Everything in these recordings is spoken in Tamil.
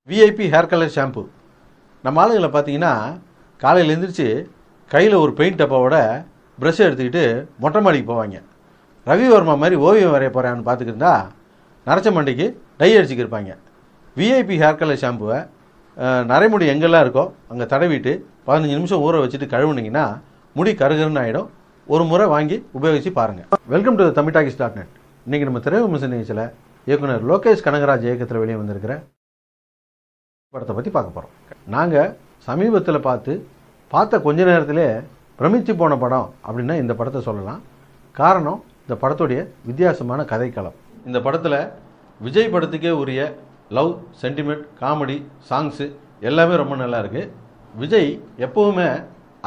VIP hair colour shampoo. நம்ம ஆளுங்களை பார்த்தீங்கன்னா காலையில் எழுந்திரிச்சு கையில் ஒரு பெயிண்ட் டப்பாவோட ப்ரஷ் எடுத்துக்கிட்டு மொட்டை மாடிக்கு போவாங்க. ரவிவர்மா மாதிரி ஓவியம் வரைய போகிறான்னு பார்த்துக்கிட்டா நரைச்ச மண்டைக்கு டை அடிச்சுக்கிருப்பாங்க. விஐபி ஹேர் கலர் ஷாம்புவை நரைமுடி எங்கெல்லாம் இருக்கோ அங்கே தடவிட்டு 15 நிமிஷம் ஊற வச்சுட்டு கழுவுனீங்கன்னா முடி கருகருன்னு ஆகிடும். ஒரு முறை வாங்கி உபயோகித்து பாருங்கள். வெல்கம் டு தமிழ்டாக்கிஸ்.net. இன்றைக்கி நம்ம திரைவிமர்சன நிகழ்ச்சியில் இயக்குனர் லோகேஷ் கனகராஜ் இயக்கத்தில் வெளியே வந்திருக்கிற படத்தை பற்றி பார்க்க போகிறோம். நாங்கள் சமீபத்தில் பார்த்த கொஞ்ச நேரத்திலே பிரமிச்சு போன படம் அப்படின்னா இந்த படத்தை சொல்லலாம். காரணம், இந்த படத்துடைய வித்தியாசமான கதைக்களம். இந்த படத்தில் விஜய் படத்துக்கே உரிய லவ், சென்டிமெண்ட், காமெடி, சாங்ஸு எல்லாமே ரொம்ப நல்லா இருக்குது. விஜய் எப்போவுமே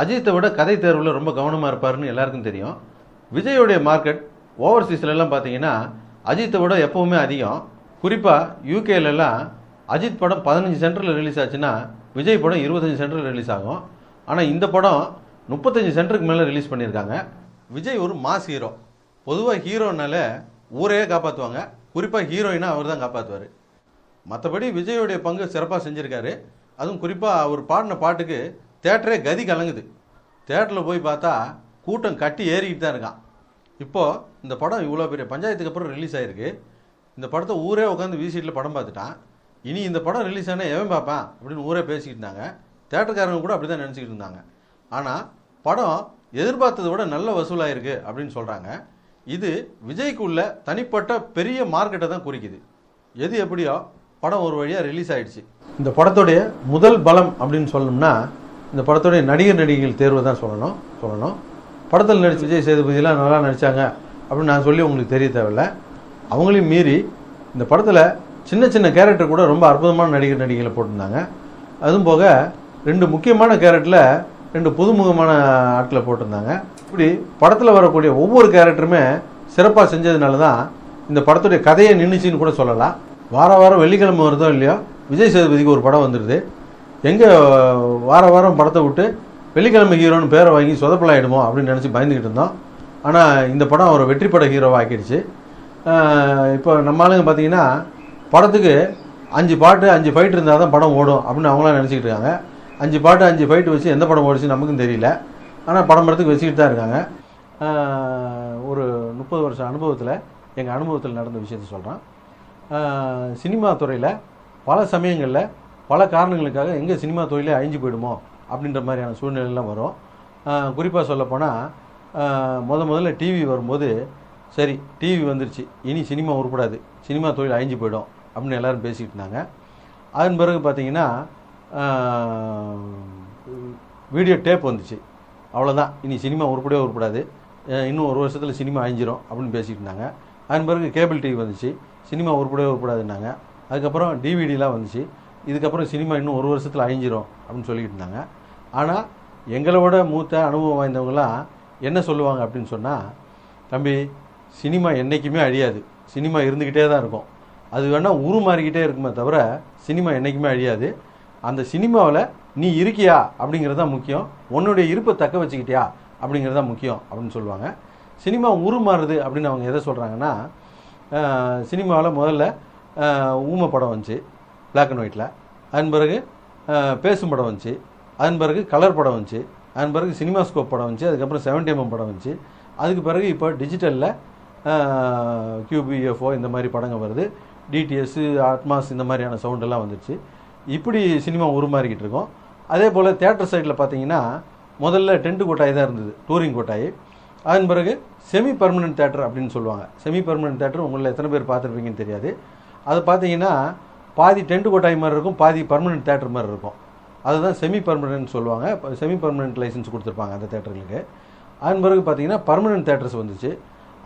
அஜித்தை விட கதை தேர்வில் ரொம்ப கவனமாக இருப்பாருன்னு எல்லாருக்கும் தெரியும். விஜயோடைய மார்க்கெட் ஓவர்சீஸ்லாம் பார்த்தீங்கன்னா அஜித்தை விட எப்போவுமே அதிகம். குறிப்பாக யூகேலெல்லாம் அஜித் படம் 15 சென்டரில் ரிலீஸ் ஆச்சுன்னா விஜய் படம் 25 சென்டரில் ரிலீஸ் ஆகும். ஆனால் இந்த படம் 35 சென்டருக்கு மேலே ரிலீஸ் பண்ணியிருக்காங்க. விஜய் ஒரு மாஸ் ஹீரோ. பொதுவாக ஹீரோனால ஊரையே காப்பாற்றுவாங்க. குறிப்பாக ஹீரோயினா அவர் தான் காப்பாற்றுவார். மற்றபடி விஜயோடைய பங்கு சிறப்பாக செஞ்சுருக்காரு. அதுவும் குறிப்பாக அவர் பாடின பாட்டுக்கு தேட்டரே கதி கலங்குது. தேட்டரில் போய் பார்த்தா கூட்டம் கட்டி ஏறிக்கிட்டு தான் இருக்கான். இப்போது இந்த படம் இவ்வளோ பெரிய பஞ்சாயத்துக்கு அப்புறம் ரிலீஸ் ஆகிருக்கு. இந்த படத்தை ஊரே உட்காந்து விசிட்டில் படம் பார்த்துட்டான். இனி இந்த படம் ரிலீஸ் ஆனால் எவன் பார்ப்பான் அப்படின்னு ஊரே பேசிக்கிட்டு இருந்தாங்க. தேட்டருக்காரங்க கூட அப்படி தான் நினச்சிக்கிட்டு இருந்தாங்க. ஆனால் படம் எதிர்பார்த்ததை விட நல்ல வசூலாயிருக்கு அப்படின்னு சொல்கிறாங்க. இது விஜய்க்கு உள்ள தனிப்பட்ட பெரிய மார்க்கெட்டை தான் குறிக்குது. எது எப்படியோ படம் ஒரு வழியாக ரிலீஸ் ஆகிடுச்சு. இந்த படத்துடைய முதல் பலம் அப்படின்னு சொல்லணும்னா இந்த படத்துடைய நடிகர்கள் தேர்வை தான் சொல்லணும். படத்தில் நடித்த விஜய் சேதுபதியெலாம் நல்லா நடித்தாங்க அப்படின்னு நான் சொல்லி உங்களுக்கு தெரிய தேவையில்லை. அவங்களையும் மீறி இந்த படத்தில் சின்ன சின்ன கேரக்டர் கூட ரொம்ப அற்புதமான நடிகர்களை போட்டிருந்தாங்க. அதுவும் போக 2 முக்கியமான கேரக்டரில் 2 புதுமுகமான ஆட்களை போட்டிருந்தாங்க. இப்படி படத்தில் வரக்கூடிய ஒவ்வொரு கேரக்டருமே சிறப்பாக செஞ்சதுனால தான் இந்த படத்துடைய கதையை நின்றுச்சின்னு கூட சொல்லலாம். வாரம் வெள்ளிக்கிழமை வருதோ இல்லையோ விஜய் சேதுபதிக்கு ஒரு படம் வந்துடுது. எங்கே வாரம் படத்தை விட்டு வெள்ளிக்கிழமை ஹீரோன்னு பேரை வாங்கி சொதப்பலாயிடுமோ அப்படின்னு நினச்சி பயந்துக்கிட்டு இருந்தோம். ஆனால் இந்த படம் ஒரு வெற்றிப்பட ஹீரோவாக ஆக்கிடுச்சு. இப்போ நம்ம ஆளுங்க பார்த்தீங்கன்னா படத்துக்கு 5 பாட்டு 5 ஃபைட் இருந்தால் தான் படம் ஓடும் அப்படின்னு அவங்களாம் நினச்சிக்கிட்டு இருக்காங்க. 5 பாட்டு 5 ஃபைட்டு வச்சு எந்த படம் ஓடிச்சு நமக்கும் தெரியல. ஆனால் படம் படத்துக்கு வச்சுக்கிட்டு தான் இருக்காங்க. ஒரு 30 வருஷம் அனுபவத்தில் எங்கள் அனுபவத்தில் நடந்த விஷயத்த சொல்கிறேன். சினிமா துறையில் பல சமயங்களில் பல காரணங்களுக்காக எங்கே சினிமா தொழிலே அழிஞ்சு போயிடுமோ அப்படின்ற மாதிரியான சூழ்நிலைலாம் வரும். குறிப்பாக சொல்லப்போனால் முதல்ல டிவி வரும்போது சரி டிவி வந்துருச்சு, இனி சினிமா உருப்படாது, சினிமா தொழில் அழிஞ்சு போயிடும் அப்படின்னு எல்லோரும் பேசிக்கிட்டு இருந்தாங்க. அதன் பிறகு பார்த்திங்கன்னா வீடியோ டேப் வந்துச்சு. அவ்வளோதான், இனி சினிமா உருப்படாது, இன்னும் ஒரு வருஷத்தில் சினிமா அழிஞ்சிரும் அப்படின்னு பேசிக்கிட்டு இருந்தாங்க. அதன் பிறகு கேபிள் டிவி வந்துச்சு, சினிமா உருப்படாதுன்னாங்க. அதுக்கப்புறம் டிவிடிலாம் வந்துச்சு, இதுக்கப்புறம் சினிமா இன்னும் ஒரு வருஷத்தில் அழிஞ்சிரும் அப்படின்னு சொல்லிக்கிட்டு இருந்தாங்க. ஆனால் எங்களோட மூத்த அனுபவம் வாய்ந்தவங்களாம் என்ன சொல்லுவாங்க அப்படின்னு சொன்னால், தம்பி சினிமா என்றைக்குமே அழியாது, சினிமா இருந்துக்கிட்டே தான் இருக்கும். அது வேணால் உருமாறிக்கிட்டே இருக்குமே தவிர சினிமா என்றைக்குமே அழியாது. அந்த சினிமாவில் நீ இருக்கியா அப்படிங்கிறது தான் முக்கியம், உன்னுடைய இருப்பை தக்க வச்சுக்கிட்டியா அப்படிங்கிறது தான் முக்கியம் அப்படின்னு சொல்லுவாங்க. சினிமா உருமாறுது அப்படின்னு அவங்க எதை சொல்கிறாங்கன்னா, சினிமாவில் முதல்ல ஊமை படம் வந்துச்சு பிளாக் அண்ட் ஒயிட்டில், அதன் பிறகு பேசும் படம் வந்துச்சு, அதன் பிறகு கலர் படம் வந்துச்சு, அதன் பிறகு சினிமாஸ்கோப் படம் வந்துச்சு, அதுக்கப்புறம் 70mm படம் வந்துச்சு. அதுக்கு பிறகு இப்போ டிஜிட்டலில் QBFO இந்த மாதிரி படங்கள் வருது, டிடிஎஸ், அட்மாஸ் இந்த மாதிரியான சவுண்டெல்லாம் வந்துடுச்சு. இப்படி சினிமா உருமாறிக்கிட்டு இருக்கோம். அதே போல் தேட்டர் சைடில் பார்த்தீங்கன்னா முதல்ல டென்ட் கொட்டாய் தான் இருந்தது, டூரிங் கொட்டாய். அதன் பிறகு செமி பர்மனெண்ட் தேட்டர் அப்படின்னு சொல்லுவாங்க. செமி பர்மனெண்ட் தேட்டர் உங்களில் எத்தனை பேர் பார்த்துருப்பீங்கன்னு தெரியாது. அது பார்த்தீங்கன்னா பாதி டென்ட் கொட்டாய் மாதிரி இருக்கும், பாதி பர்மனெண்ட் தேட்டர் மாதிரி இருக்கும். அதுதான் செமி பர்மனெண்ட் சொல்லுவாங்க. செமி பர்மனெண்ட் லைசன்ஸ் கொடுத்துருப்பாங்க அந்த தேட்டர்களுக்கு. அதன் பிறகு பார்த்தீங்கன்னா பர்மனெண்ட் தேட்டர்ஸ் வந்துச்சு.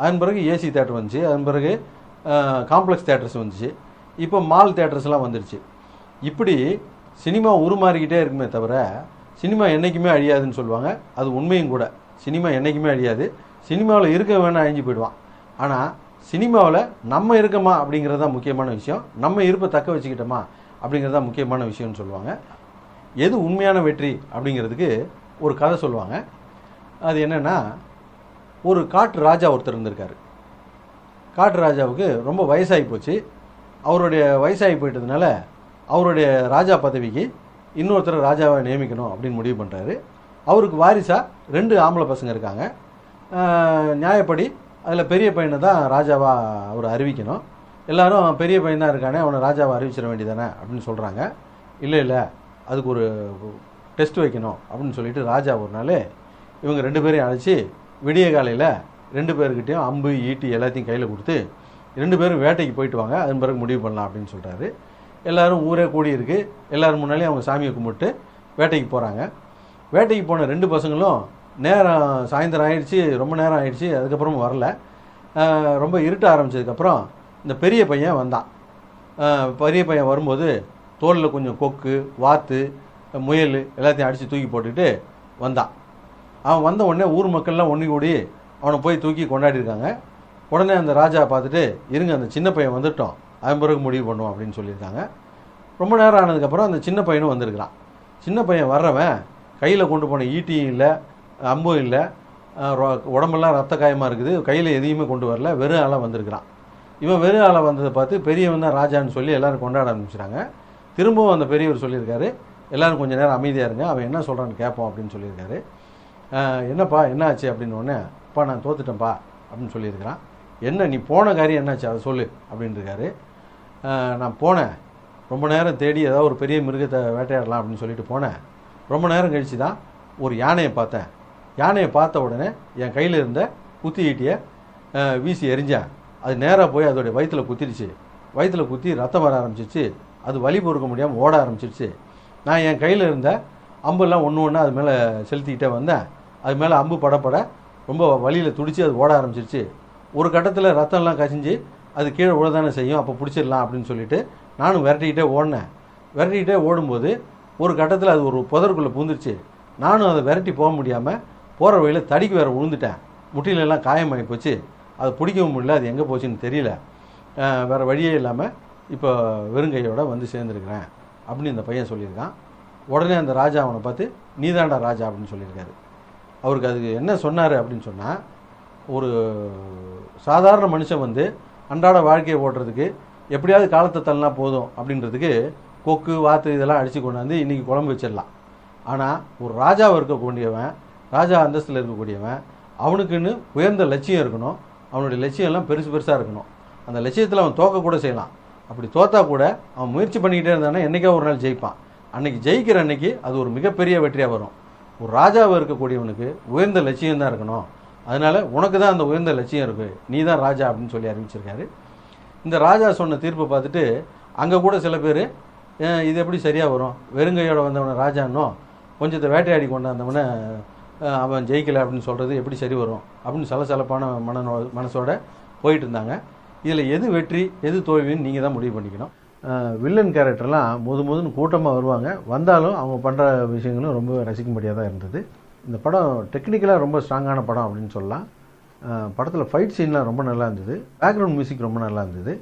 அதன் பிறகு ஏசி தேட்டர் வந்துச்சு. அதன் பிறகு காம்ப்ளெக்ஸ் தேட்டர்ஸ் வந்துச்சு. இப்போ மால் தேட்டர்ஸ்லாம் வந்துடுச்சு. இப்படி சினிமா உருமாறிக்கிட்டே இருக்குமே தவிர சினிமா என்றைக்குமே அழியாதுன்னு சொல்லுவாங்க. அது உண்மையும் கூட. சினிமா என்றைக்குமே அழியாது. சினிமாவில் இருக்க வேணால் அழிஞ்சு போயிடுவான். ஆனால் சினிமாவில் நம்ம இருக்கமா அப்படிங்கிறது தான் முக்கியமான விஷயம். நம்ம இருப்பை தக்க வச்சுக்கிட்டோமா அப்படிங்கிறது தான் முக்கியமான விஷயம்னு சொல்லுவாங்க. எது உண்மையான வெற்றி அப்படிங்கிறதுக்கு ஒரு கதை சொல்லுவாங்க. அது என்னென்னா, ஒரு காட்டு ராஜா ஒருத்தர் இருந்திருக்காரு. காட்டு ராஜாவுக்கு ரொம்ப வயசாகி போச்சு. அவருடைய வயசாகி போயிட்டதுனால அவருடைய ராஜா பதவிக்கு இன்னொருத்தர் ராஜாவை நியமிக்கணும் அப்படின்னு முடிவு பண்ணுறாரு. அவருக்கு வாரிசாக 2 ஆம்பளை பசங்க இருக்காங்க. நியாயப்படி அதில் பெரிய பையனை தான் ராஜாவாக அவர் அறிவிக்கணும். எல்லாரும் பெரிய பையன் தான் இருக்கானே, அவனை ராஜாவை அறிவிச்சிட வேண்டியதானே அப்படின்னு சொல்கிறாங்க. இல்லை அதுக்கு ஒரு டெஸ்ட் வைக்கணும் அப்படின்னு சொல்லிட்டு ராஜா ஒரு நாள் இவங்க 2 பேரையும் அழைச்சி விடிய காலையில் 2 பேர்கிட்டையும் அம்பு ஈட்டி எல்லாத்தையும் கையில் கொடுத்து 2 பேரும் வேட்டைக்கு போயிட்டு வாங்க, அதன் பிறகு முடிவு பண்ணலாம் அப்படின்னு சொல்கிறாரு. எல்லோரும் ஊரே கூடி இருக்கு. எல்லோரும் முன்னாலேயும் அவங்க சாமியை கும்பிட்டு வேட்டைக்கு போகிறாங்க. வேட்டைக்கு போன 2 பசங்களும் நேரம் சாயந்தரம் ஆயிடுச்சு, ரொம்ப நேரம் ஆயிடுச்சு. அதுக்கப்புறமும் வரல. ரொம்ப இருட்ட ஆரம்பித்ததுக்கப்புறம் இந்த பெரிய பையன் வந்தான். பெரிய பையன் வரும்போது தோளில் கொஞ்சம் கொக்கு, வாத்து, முயல் எல்லாத்தையும் அடித்து தூக்கி போட்டுக்கிட்டு வந்தான். அவன் வந்த உடனே ஊர் மக்கள்லாம் ஒன்று கூடி அவனை போய் தூக்கி கொண்டாடிருக்காங்க. உடனே அந்த ராஜா பார்த்துட்டு, இருங்க அந்த சின்ன பையன் வந்துட்டோம், அதன் பிறகு முடிவு பண்ணுவோம் அப்படின்னு சொல்லியிருக்காங்க. ரொம்ப நேரம் ஆனதுக்கப்புறம் அந்த சின்ன பையனும் வந்திருக்கிறான். சின்ன பையன் வர்றவன் கையில் கொண்டு போன ஈட்டியும் இல்லை, அம்பும் இல்லை, உடம்பெல்லாம் ரத்த காயமாக இருக்குது, கையில் எதையுமே கொண்டு வரல, வெறும் ஆளாக வந்திருக்கிறான். இவன் வெறும் ஆளாக வந்ததை பார்த்து பெரியவன் தான் ராஜான்னு சொல்லி எல்லோரும் கொண்டாட ஆரம்பிச்சிட்டாங்க. திரும்பவும் அந்த பெரியவர் சொல்லியிருக்காரு, எல்லோரும் கொஞ்சம் நேரம் அமைதியாக இருங்க, அவன் என்ன சொல்கிறான்னு கேட்போம் அப்படின்னு சொல்லியிருக்காரு. என்னப்பா என்ன ஆச்சு அப்படின்னு உடனே, அப்பா நான் தோத்துட்டேன்ப்பா அப்படின்னு சொல்லியிருக்கிறான். என்ன நீ போன காரியம் என்னாச்சு அதை சொல்லு அப்படின்னு இருக்காரு. நான் போனேன், ரொம்ப நேரம் தேடி ஏதாவது ஒரு பெரிய மிருகத்தை வேட்டையாடலாம் அப்படின்னு சொல்லிட்டு போனேன். ரொம்ப நேரம் கழித்து தான் ஒரு யானையை பார்த்தேன். யானையை பார்த்த உடனே என் கையில் இருந்த குத்தி ஈட்டியை வீசி எரிஞ்சேன். அது நேராக போய் அதோடைய வயிற்றில் குத்திடுச்சு. வயிற்றில் குத்தி ரத்தம் வர ஆரம்பிச்சிருச்சு. அது வலி பொறுக்க முடியாமல் ஓட ஆரம்பிச்சிருச்சு. நான் என் கையில் இருந்த அம்பெல்லாம் ஒன்று ஒன்றா அது மேலே செலுத்திக்கிட்டே வந்தேன். அது மேலே அம்பு படப்பட ரொம்ப வலியில் துடிச்சு அது ஓட ஆரம்பிச்சிருச்சு. ஒரு கட்டத்தில் ரத்தம்லாம் கசிஞ்சு அது கீழே விழதானே செய்யும், அப்போ பிடிச்சிடலாம் அப்படின்னு சொல்லிட்டு நானும் விரட்டிக்கிட்டே ஓடினேன். விரட்டிக்கிட்டே ஓடும்போது ஒரு கட்டத்தில் அது ஒரு புதருக்குள்ளே பூந்துருச்சு. நானும் அதை விரட்டி போக முடியாமல் போகிற வழியில் தடிக்கு வேறு விழுந்துட்டேன். முட்டிலெல்லாம் காயமாகி போச்சு. அது பிடிக்கவும் முடியல, அது எங்கே போச்சுன்னு தெரியல. வேறு வழியே இல்லாமல் இப்போ வெறுங்கையோடு வந்து சேர்ந்துருக்கிறேன் அப்படின்னு இந்த பையன் சொல்லியிருக்கான். உடனே அந்த ராஜா அவனை பார்த்து, நீதாண்டா ராஜா அப்படின்னு சொல்லியிருக்காரு. அவருக்கு அதுக்கு என்ன சொன்னார் அப்படின்னு சொன்னால், ஒரு சாதாரண மனுஷன் வந்து அன்றாட வாழ்க்கையை ஓட்டுறதுக்கு எப்படியாவது காலத்தை தள்ளினா போதும் அப்படின்றதுக்கு கொக்கு, வாத்து இதெல்லாம் அடித்து கொண்டாந்து இன்றைக்கி குழம்பு வச்சிடலாம். ஆனால் ஒரு ராஜாவை இருக்கக்கூடியவன், ராஜா அந்தஸ்தில் இருக்கக்கூடியவன், அவனுக்குன்னு உயர்ந்த லட்சியம் இருக்கணும். அவனுடைய லட்சியம்லாம் பெருசாக இருக்கணும். அந்த லட்சியத்தில் அவன் தோக்கக்கூட செய்யலாம். அப்படி தோத்தா கூட அவன் முயற்சி பண்ணிக்கிட்டே இருந்தானா என்றைக்கா ஒரு நாள் ஜெயிப்பான். அன்றைக்கி ஜெயிக்கிற அன்னைக்கு அது ஒரு மிகப்பெரிய வெற்றியாக வரும். ஒரு ராஜாவாக இருக்கக்கூடியவனுக்கு உயர்ந்த லட்சியம் தான் இருக்கணும். அதனால் உனக்கு தான் அந்த உயர்ந்த லட்சியம் இருக்குது, நீ தான் ராஜா அப்படின்னு சொல்லி அறிவிச்சிருக்காரு. இந்த ராஜா சொன்ன தீர்ப்பை பார்த்துட்டு அங்கே கூட சில பேர், இது எப்படி சரியாக வரும், வெறுங்கையோடு வந்தவனை ராஜான்னோ கொஞ்சத்தை வேட்டையாடி கொண்டாந்தவனை அவன் ஜெயிக்கலை அப்படின்னு சொல்கிறது எப்படி சரி வரும் அப்படின்னு சலசலப்பான மனசோட போயிட்டு இருந்தாங்க. இதில் எது வெற்றி எது தோல்வின்னு நீங்கள் தான் முடிவு பண்ணிக்கணும். வில்லன் கேரக்டர்லாம் முதுன்னு கூட்டமாக வருவாங்க. வந்தாலும் அவங்க பண்ணுற விஷயங்களும் ரொம்ப ரசிக்கும்படியாக தான் இருந்தது. இந்த படம் டெக்னிக்கலாக ரொம்ப ஸ்ட்ராங்கான படம் அப்படின்னு சொல்லலாம். படத்தில் ஃபைட் சீன்லாம் ரொம்ப நல்லா இருந்தது. பேக்ரவுண்ட் மியூசிக் ரொம்ப நல்லா இருந்தது.